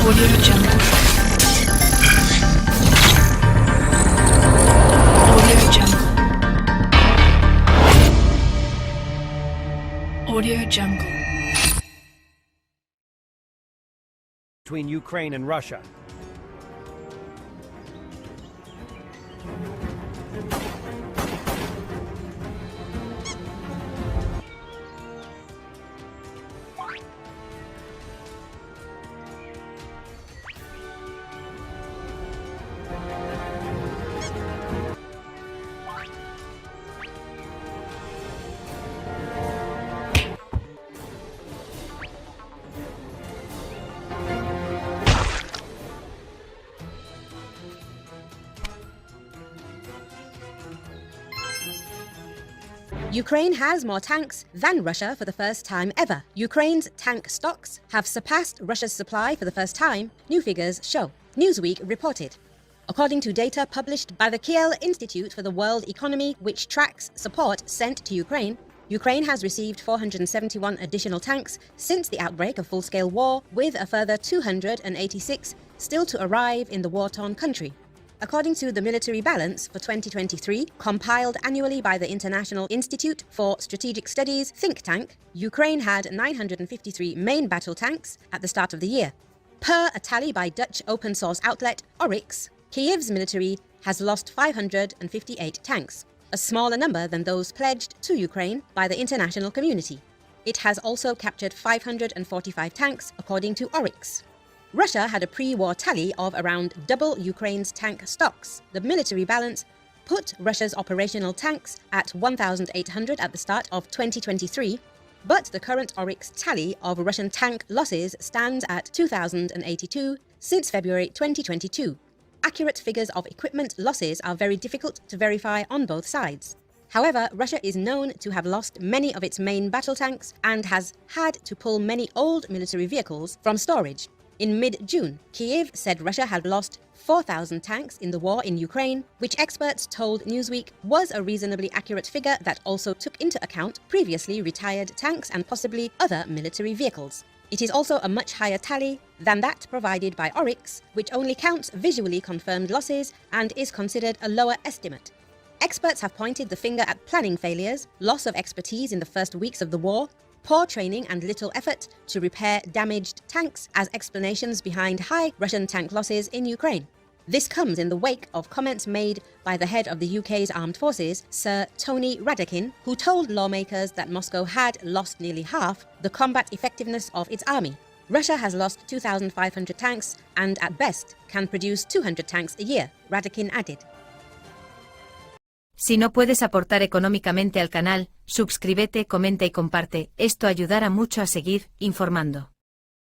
Audio Jungle. Audio Jungle. Audio Jungle. Between Ukraine and Russia. Ukraine has more tanks than Russia for the first time ever. Ukraine's tank stocks have surpassed Russia's supply for the first time, new figures show. Newsweek reported. According to data published by the Kiel Institute for the World Economy, which tracks support sent to Ukraine, Ukraine has received 471 additional tanks since the outbreak of full-scale war, with a further 286 still to arrive in the war-torn country. According to the military balance for 2023, compiled annually by the International Institute for Strategic Studies think tank, Ukraine had 953 main battle tanks at the start of the year. Per a tally by Dutch open-source outlet Oryx, Kyiv's military has lost 558 tanks, a smaller number than those pledged to Ukraine by the international community. It has also captured 545 tanks, according to Oryx. Russia had a pre-war tally of around double Ukraine's tank stocks. The military balance put Russia's operational tanks at 1,800 at the start of 2023, but the current Oryx tally of Russian tank losses stands at 2,082 since February 2022. Accurate figures of equipment losses are very difficult to verify on both sides. However, Russia is known to have lost many of its main battle tanks and has had to pull many old military vehicles from storage. In mid-June, Kyiv said Russia had lost 4,000 tanks in the war in Ukraine, which experts told Newsweek was a reasonably accurate figure that also took into account previously retired tanks and possibly other military vehicles. It is also a much higher tally than that provided by Oryx, which only counts visually confirmed losses and is considered a lower estimate. Experts have pointed the finger at planning failures, loss of expertise in the first weeks of the war, poor training and little effort to repair damaged tanks as explanations behind high Russian tank losses in Ukraine. This comes in the wake of comments made by the head of the UK's armed forces, Sir Tony Radakin, who told lawmakers that Moscow had lost nearly half the combat effectiveness of its army. Russia has lost 2,500 tanks and at best can produce 200 tanks a year, Radakin added. Si no puedes aportar económicamente al canal, suscríbete, comenta y comparte, esto ayudará mucho a seguir informando.